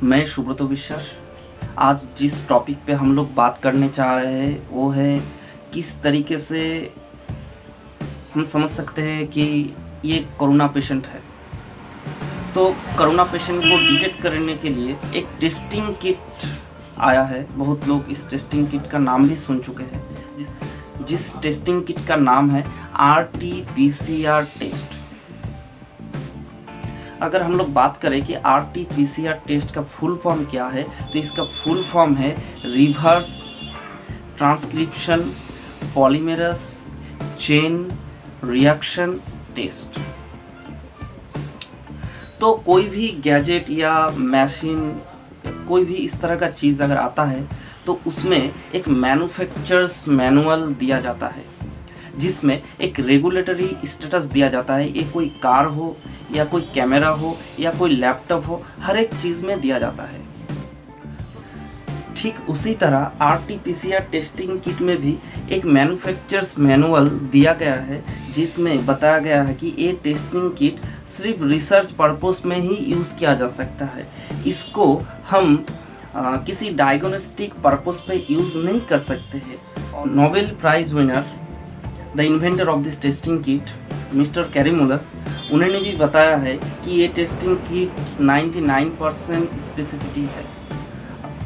मैं सुब्रत विश्वास। आज जिस टॉपिक पे हम लोग बात करने चाह रहे हैं वो है किस तरीके से हम समझ सकते हैं कि ये कोरोना पेशेंट है। तो कोरोना पेशेंट को डिटेक्ट करने के लिए एक टेस्टिंग किट आया है। बहुत लोग इस टेस्टिंग किट का नाम भी सुन चुके हैं। जिस टेस्टिंग किट का नाम है RT-PCR टेस्ट। अगर हम लोग बात करें कि RT-PCR टेस्ट का फुल फॉर्म क्या है, तो इसका फुल फॉर्म है reverse transcription polymerase chain reaction test. तो कोई भी गैजेट या मशीन, कोई भी इस तरह का चीज़ अगर आता है तो उसमें एक मैन्युफैक्चरर्स मैनुअल दिया जाता है, जिसमें एक रेगुलेटरी स्टेटस दिया जाता है। ये कोई कार हो या कोई कैमरा हो या कोई लैपटॉप हो, हर एक चीज़ में दिया जाता है। ठीक उसी तरह RT-PCR टेस्टिंग किट में भी एक मैन्युफैक्चरर्स मैनुअल दिया गया है, जिसमें बताया गया है कि ये टेस्टिंग किट सिर्फ रिसर्च पर्पस में ही यूज़ किया जा सकता है। इसको हम किसी डायग्नोस्टिक पर्पस पे यूज़ नहीं कर सकते हैं। Nobel prize winner, the inventor of this testing kit, mister Kary Mullis, उन्होंने भी बताया है कि ये टेस्टिंग किट 99% स्पेसिफिटी है।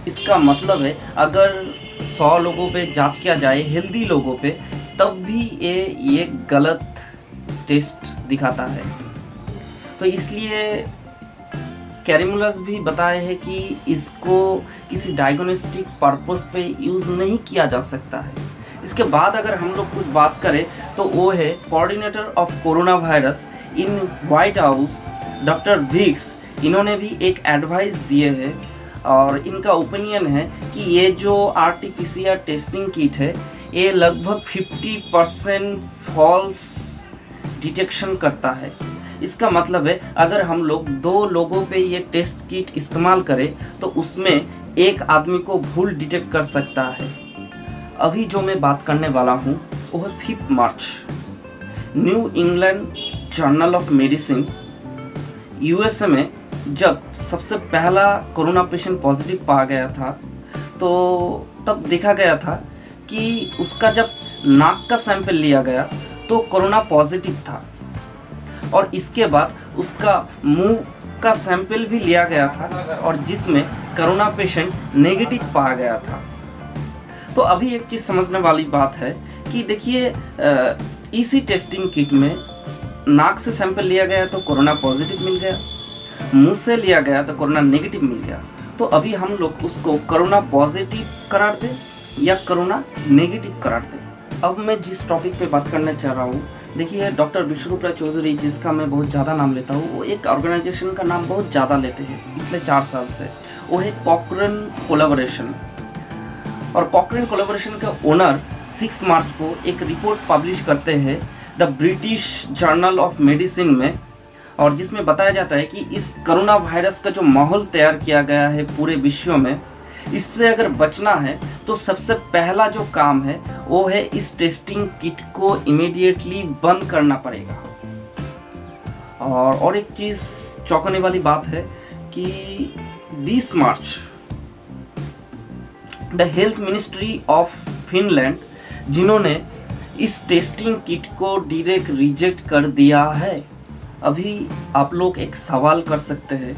इसका मतलब है अगर 100 लोगों पे जांच किया जाए, हेल्दी लोगों पे, तब भी ये गलत टेस्ट दिखाता है। तो इसलिए कैरीमुलस भी बताए हैं कि इसको किसी डायग्नोस्टिक पर्पस पे यूज़ नहीं किया जा सकता है। इसके बाद अगर हम लोग कुछ बात करें तो वो है coordinator of corona virus in White House, doctor Birx. इन्होंने भी एक एडवाइस दिए हैं और इनका ओपिनियन है कि ये जो RT-PCR टेस्टिंग किट है ये लगभग 50% फॉल्स डिटेक्शन करता है। इसका मतलब है अगर हम लोग 2 लोगों पे ये टेस्ट किट इस्तेमाल करें तो उसमें एक आदमी को भूल डिटेक्ट कर सकता है। अभी जो मैं बात करने वाला हूँ वो है 5 March. New England Journal of Medicine USA में जब सबसे पहला कोरोना पेशेंट पॉजिटिव पाया गया था, तो तब देखा गया था कि उसका जब नाक का सैंपल लिया गया तो कोरोना पॉजिटिव था, और इसके बाद उसका मुंह का सैंपल भी लिया गया था और जिसमें कोरोना पेशेंट नेगेटिव पाया गया था। तो अभी एक चीज़ समझने वाली बात है कि देखिए, इसी टेस्टिंग किट में नाक से सैंपल लिया गया तो कोरोना पॉजिटिव मिल गया, मुंह से लिया गया तो कोरोना नेगेटिव मिल गया। तो अभी हम लोग उसको कोरोना पॉजिटिव करार दें या कोरोना नेगेटिव करार दें। अब मैं जिस टॉपिक पे बात करना चाह रहा हूँ, देखिए, डॉक्टर विष्णुप्रिया चौधरी, जिसका मैं बहुत ज़्यादा नाम लेता हूँ, वो एक ऑर्गेनाइजेशन का नाम बहुत ज़्यादा लेते हैं पिछले 4 साल से। वो है कॉकरेन कोलैबोरेशन। और कॉकरेन कोलैबोरेशन के ओनर 6 मार्च को एक रिपोर्ट पब्लिश करते हैं the British journal of medicine में, और जिसमें बताया जाता है कि इस कोरोना वायरस का जो माहौल तैयार किया गया है पूरे विश्व में, इससे अगर बचना है तो सबसे पहला जो काम है वो है इस टेस्टिंग किट को इमीडिएटली बंद करना पड़ेगा। और एक चीज़ चौंकाने वाली बात है कि 20 March the health ministry of Finland, जिन्होंने इस टेस्टिंग किट को डायरेक्ट रिजेक्ट कर दिया है। अभी आप लोग एक सवाल कर सकते हैं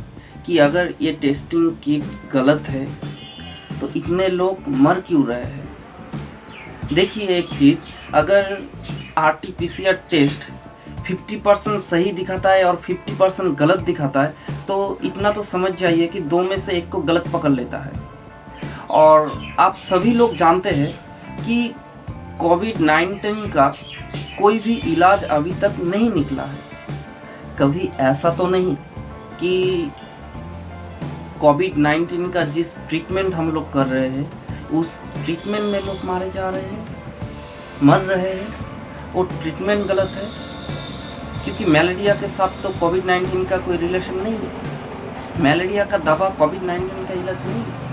कि अगर ये टेस्टिंग किट गलत है तो इतने लोग मर क्यों रहे हैं। देखिए, एक चीज़, अगर RT-PCR टेस्ट 50% सही दिखाता है और 50% गलत दिखाता है, तो इतना तो समझ जाइए कि 2 में से 1 को गलत पकड़ लेता है। और आप सभी लोग जानते हैं कि कोविड-19 का कोई भी इलाज अभी तक नहीं निकला है। कभी ऐसा तो नहीं कि कोविड-19 का जिस ट्रीटमेंट हम लोग कर रहे हैं उस ट्रीटमेंट में लोग मारे जा रहे हैं, मर रहे हैं। वो ट्रीटमेंट गलत है, क्योंकि मलेरिया के साथ तो कोविड-19 का कोई रिलेशन नहीं है। मलेरिया का दवा कोविड-19 का इलाज नहीं है,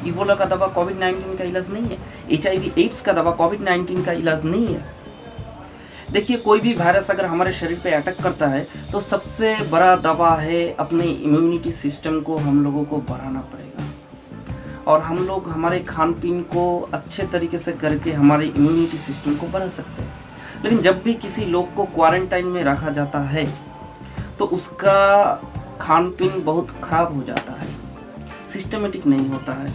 इबोला का दवा कोविड-19 का इलाज नहीं है, HIV एड्स का दवा कोविड-19 का इलाज नहीं है। देखिए, कोई भी वायरस अगर हमारे शरीर पे अटैक करता है तो सबसे बड़ा दवा है अपने इम्यूनिटी सिस्टम को हम लोगों को बढ़ाना पड़ेगा, और हम लोग हमारे खान पीन को अच्छे तरीके से करके हमारे इम्यूनिटी सिस्टम को बढ़ा सकते हैं। लेकिन जब भी किसी लोग को क्वारंटाइन में रखा जाता है तो उसका खान पीन बहुत ख़राब हो जाता है, सिस्टमेटिक नहीं होता है,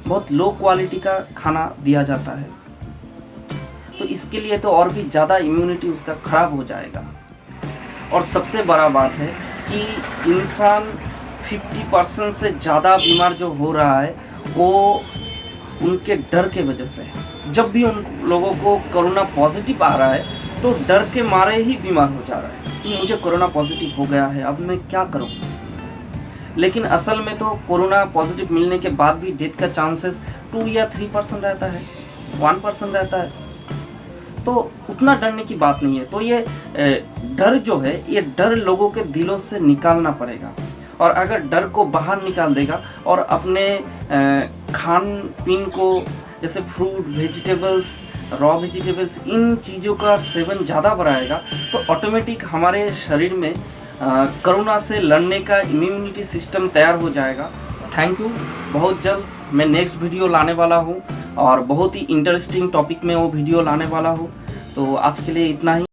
बहुत लो क्वालिटी का खाना दिया जाता है। तो इसके लिए तो और भी ज़्यादा इम्यूनिटी उसका ख़राब हो जाएगा। और सबसे बड़ा बात है कि इंसान 50% से ज़्यादा बीमार जो हो रहा है वो उनके डर के वजह से है। जब भी उन लोगों को कोरोना पॉजिटिव आ रहा है तो डर के मारे ही बीमार हो जा रहा है कि मुझे कोरोना पॉजिटिव हो गया है, अब मैं क्या करूं। लेकिन असल में तो कोरोना पॉजिटिव मिलने के बाद भी डेथ का चांसेस 2 या 3% रहता है, 1% रहता है। तो उतना डरने की बात नहीं है। तो ये डर जो है, ये डर लोगों के दिलों से निकालना पड़ेगा। और अगर डर को बाहर निकाल देगा और अपने खान पीन को, जैसे फ्रूट, वेजिटेबल्स, रॉ वेजिटेबल्स, इन चीज़ों का सेवन ज़्यादा बढ़ाएगा तो ऑटोमेटिक हमारे शरीर में कोरोना से लड़ने का इम्यूनिटी सिस्टम तैयार हो जाएगा। Thank you. बहुत जल्द मैं नेक्स्ट वीडियो लाने वाला हूँ और बहुत ही इंटरेस्टिंग टॉपिक में वो वीडियो लाने वाला हूँ। तो आज के लिए इतना ही।